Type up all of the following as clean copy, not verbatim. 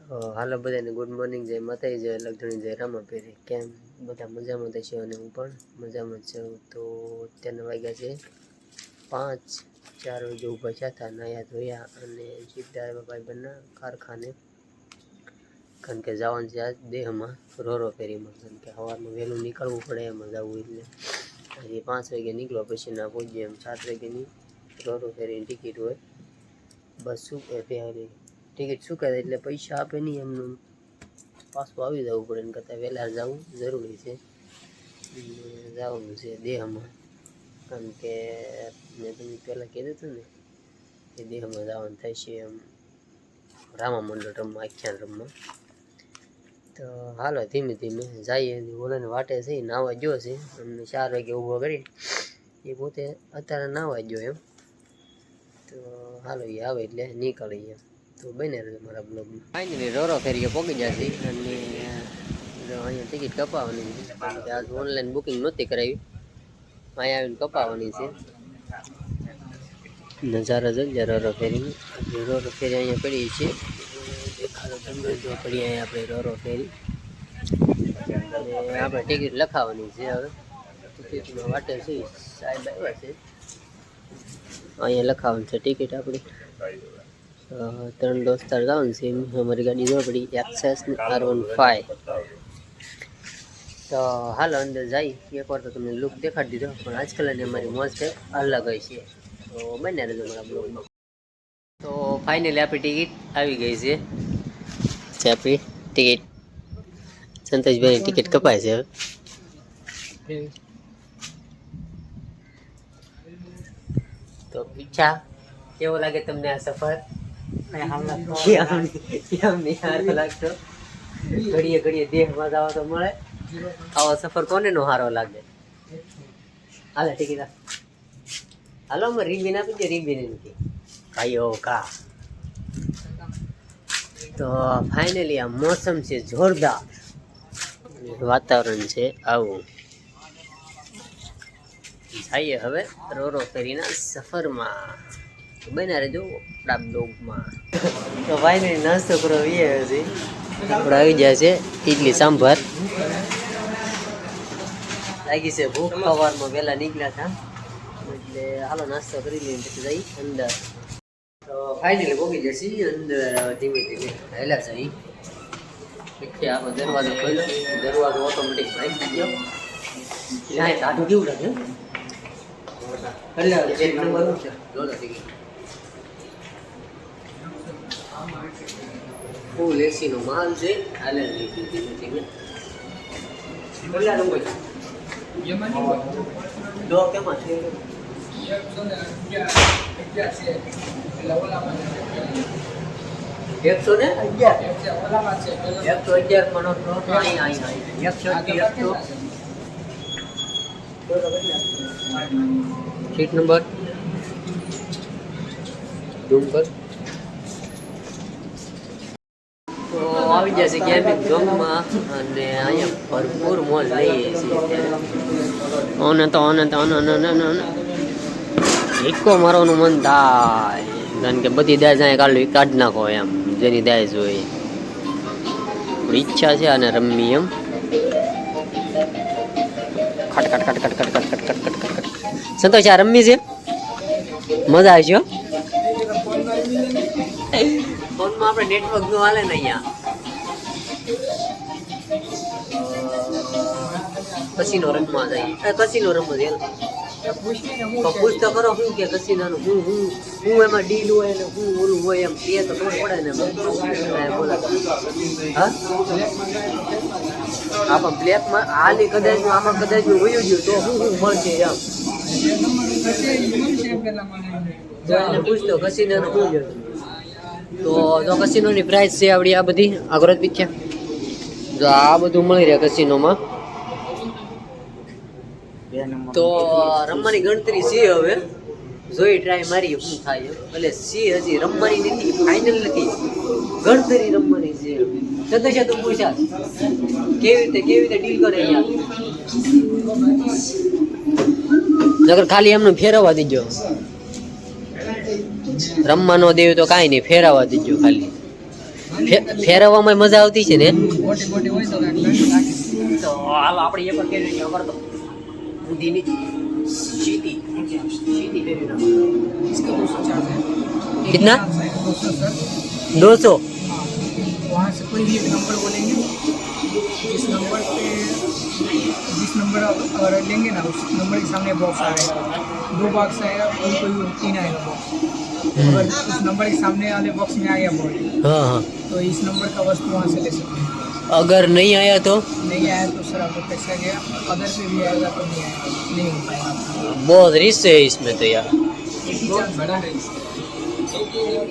હાલો બધાને good morning, જય માતાજી, જય લગધણી, જય રામાપીરી. કેમ બધા મજામાં થશે? અને હું પણ મજામાં જ છું. તો અત્યારના વાગ્યા છે 5-4 વાગે ઊભા થયા હતા, નાયા ધોયા અને સીધા ભાઈબંધના કારખાને, કારણ કે જવાનું છે આજ દેહમાં રોરો ફેરીમાં, કારણ કે સવારમાં વહેલું નીકળવું પડે એમાં જવું. એટલે હજી 5 વાગે નીકળો પછી ના પહોંચીએ એમ 7 વાગ્યાની રોરો ફેરીની ટિકિટ હોય. બસ શું કે ટિકિટ શું કહે એટલે પૈસા આપે નહીં, એમનું પાછું આવી જવું પડે. એમ કરતાં વહેલા જવું જરૂરી છે. જવાનું છે દેહમાં, કારણ કે મેં તમને પહેલાં કીધું હતું ને કે દેહમાં જવાનું થાય છે એમ રામા મંડળ રમવા, આખ્યાન રમવા. તો હાલો ધીમે ધીમે જઈએ. ઓલાને વાટે છે નાવા ગયો છે, અમને 4 વાગે ઊભો કરી, એ પોતે અત્યારે નાવા ગયો એમ. તો હાલો એ આવે એટલે નીકળીએ. તો બને રહે મારા બ્લોગમાં. ફાઇનલી રોરો ફેરીએ પહોંચી જશે અને અહીંયા ટિકિટ કપાવવાની છે, કારણ કે આજ ઓનલાઈન બુકિંગ નહોતી કરાવી, અહીંયા આવીને કપાવવાની છે. નજારા જોઈ રોરો ફેરી. રોરો ફેરી અહીંયા પડી છે, દેખાડો તમને જો પડી અહીંયા આપણે રોરો ફેરી. અને આપણે ટિકિટ લખાવવાની છે. હવે ટિકિટમાં વાટે છે સાહેબ આવ્યા છે, અહીંયા લખાવવાની છે ટિકિટ આપણી. 3 દોસ્તાર જવાનું છે. અમારી ગાડી જોવા પડી એક્સેસ R15. તો હાલો અંદર જઈ. એકવાર તો તમને લુક દેખાડી દીધો, પણ આજકાલની અમારી મોજ કંઈક અલગ હોય છે. તો બને રહેજો મારા બ્લોગમાં. તો ફાઇનલી આપણી ટિકિટ આવી ગઈ છે. આપણી ટિકિટ સંતોષભાઈની ટિકિટ કપાય છે હવે. તો ઈચ્છા કેવો લાગે તમને આ સફર? સારો લાગતો. ઘડીએ ઘડીએ દેહમાં જવા તો મળે. આવો સફર કોને નો સારો લાગે? હાલે ટિકિટ હાલો, અમારે રીબીન આપી દે. રીબીન નથી કાયો કા. તો ફાઇનલી આ મોસમ છે જોરદાર, વાતાવરણ છે આવું. જઈએ હવે રોરો ફેરીના સફરમાં. બના રહેજો આપણા બ્લોગમાં. તો ફાઇનલી નાસ્તો કરો છે. આપણે આવી જાય છે ઇડલી સાંભાર. લાગી છે ભૂખ, સવારમાં વહેલા નીકળ્યા હતા એટલે હાલો નાસ્તો કરી લઈએ પછી જઈ અંદર. તો ફાઇનલી ભોગી જશે અંદર. ધીમે ધીમે હેલા જઈ. પછી આપણો દરવાજો ખોલ્યો, દરવાજો ઓટોમેટિક ભાઈ ગયો. ત્યાં ટાઢું કેવું લાગે? ફૂલ એસી નો માલ છે. હાલે દો કેમાં છે? 111 સીટ નંબર રૂમ પર. તો આવી જશે ગેમિંગ ઝોનમાં અને અહીંયા ભરપૂર મોજ લઈએ છીએ. ઓને તો એકો મારવાનું મન થાય, કારણ કે બધી દાય જાય કાઢી નાખો એમ, જેની દાય જોઈએ. ઈચ્છા છે અને રમી એમ. સંતોષ આ રમી છે, મજા આવશે. ફોનમાં આપણે નેટવર્ક નું હાલે ને અહીંયા. કસીનો રમવા જાય, કસીનો રમવા જાય. પૂછ તો કરો શું કે કસીનાનું હું એમાં ડીલ હોય ને હું ઓલું હોય એમ એ તો ખબર પડે ને. હા આમાં બ્લેકમાં હાલી કદાચ આમાં કદાચ વયું ગયું તો શું મળશે એમ. તો એને પૂછતો કસીનાનું શું છે. તો જો કસીનોની પ્રાઇસ છે આવડી આ બધી આગળ પીછે. જો આ બધું મળી રહે કસીનોમાં. તો રમવાની ગણતરી છે હવે, જોઈ ટ્રાય મારી શું થાય. એટલે સી હજી રમવાની નથી, ફાઇનલ નથી, ગણતરી રમવાની છે. સદસ્ય તું પૂછા કેવી રીતે ડીલ કરે અહીંયા. નગર ખાલી એમને ફેરવવા દીજો. રમવા ન દેવું તો કાંઈ નહીં, ફેરવવા દીજો ખાલી. ફેરવવામાં મજા આવતી છે ને. મોટી મોટી હોય તો કાંઈક લંડ નાખી. તો હાલો આપણે એ પણ કેવી રીતે કરતો બુદ્ધિની સીધી ફેરવી નાખો. इसका 240 है. कितना? 200 सर. 200. वहाँ से कोई भी एक नंबर बोलेंगे, जिस नंबर पे जिस नंबर अगर लेंगे ना उस नंबर के सामने बॉक्स आएगा, 2 बॉक्स आएगा, कोई 3 आएगा बॉक्स. अगर उस नंबर के सामने वाले बॉक्स में आ गया बॉल हाँ हाँ. तो इस नंबर का वस्तु वहाँ से ले सकते हैं. अगर नहीं आया तो नहीं आया तो सर आपको पैसा गया. अदर पे भी आएगा तो नहीं आएगा, नहीं हो पाएगा. बहुत रिस्क है इसमें तो यार. एक ही चांस बड़ा है इसका.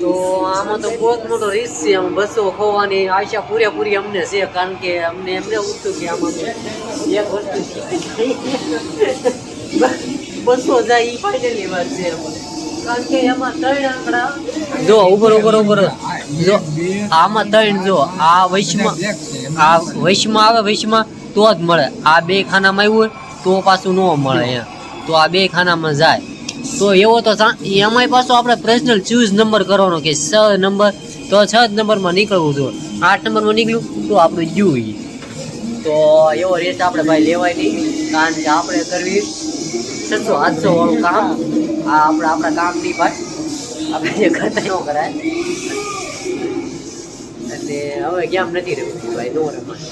તો આમાં તો બહુ મોટો રિસ્ક છે. આમ 200 ખોવાની આશા પૂરેપૂરી અમને છે, કારણ કે અમને એમને ઉઠતું કે આમાં એક વસ્તુ 200 જાય એ ફાઇનલી વાત છે. કારણ કે એમાં 3 આંકડા જો ઉપર જો આમાં 3 જો આ વૈશમાં આવે વૈશમાં તો જ મળે. આ 2 ખાનામાં આવ્યું હોય તો પાછું ન મળે અહીંયા. તો આ 2 ખાનામાં જાય તો એવો તો એમાંય પાછો આપણે પર્સનલ ચૂઝ નંબર કરવાનો કે 6 નંબર તો 6 નંબરમાં નીકળવું જોઈએ. 8 નંબરમાં નીકળ્યું તો આપણું જ્યું. તો એવો રેસ આપણે ભાઈ લેવાય નહીં, કારણ કે આપણે કરવી 600-700 વાળું કામ. આ આપણા કામ નહીં ભાઈ, આપણે જે કરતા ન કરાય. એટલે હવે ગેમ નથી રમતી ભાઈ, નો રમાય.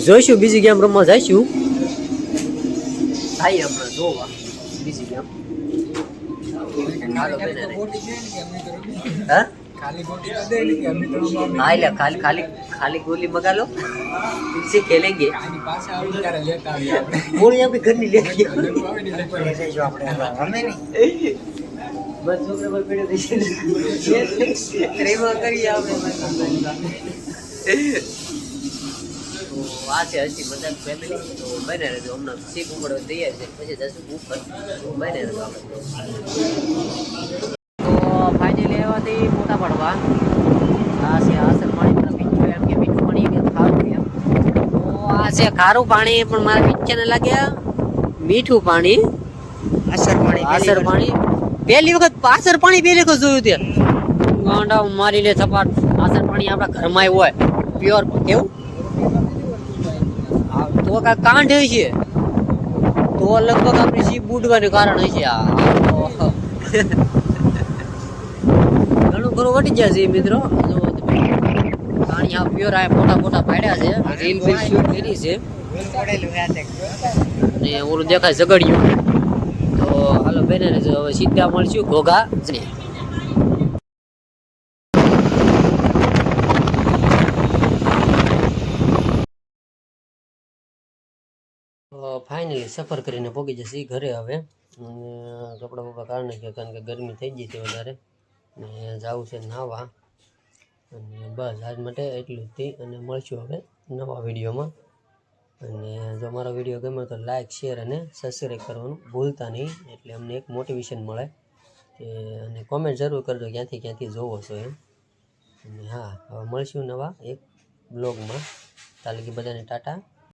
જોઈશું બીજી ગેમ રમવા જઈશું. થાય હમણાં જોવા બીજી ગેમ. હા खाली गोटी तो दे लेकिन अभी तो हम हाँ ले खाली गोली मंगा लो, इनसे खेलेंगे. आनी पास आओ ત્યારે લેતા આવી આપણે. बोल यहाँ पे घर नहीं ले गया જો આપણે અમે નહીં बस छोकरे पर पेड़े देखे रेमा करिए આપણે. તો આ છે હસી મજાક ફેમિલી. તો બને રહેજો, હમણાં શીખ ઉમડો તૈયાર છે, પછી જશું ઉપર. તો બને રહેજો આપણે. ફાઇનલી એવાથી મોટા પડવા આ છે આસર પાણી. મીઠું એમ કે મીઠું પાણી કે ખારું એમ. તો આ છે ખારું પાણી, પણ મારા પિક્ચરને લાગ્યા મીઠું પાણી. આસર પાણી પહેલી વખત આસર પાણી પહેલી વખત જોયું ત્યાં. ગાંડા મારી લે સપાટ. આસર પાણી આપણા ઘરમાં હોય પ્યોર. કેવું તો કાંઈ કાંઠ હોય છે તો લગભગ આપણી શીપ બુડવાનું કારણ હશે. આ ઘણું વટી ગયા છે મિત્રો. જો પાણી આ પ્યોર આ મોટા પાડ્યા છે. રીલ બિલ શૂટ કરી છે અને ઓલું દેખાય ઝઘડિયું. તો હાલો બેને હવે સીધા મળશું ઘોઘા જ. ફાઇનલી સફર કરીને પહોંચી જશે ઘરે. હવે કપડાં બપડા કાઢી નાખ્યા, કારણ કે ગરમી થઈ ગઈ છે વધારે ને જવું છે નાહવા. અને બસ આજ માટે એટલું જ થઈ, અને મળશું હવે નવા વિડીયોમાં. અને જો મારો વિડીયો ગમે તો લાઇક શેર અને સબસ્ક્રાઈબ કરવાનું ભૂલતા નહીં, એટલે અમને એક મોટિવેશન મળે. અને કોમેન્ટ જરૂર કરજો ક્યાંથી જોવો છો એમ. અને હા, હવે મળશું નવા એક બ્લોગમાં. તાલકી બધાને ટાટા.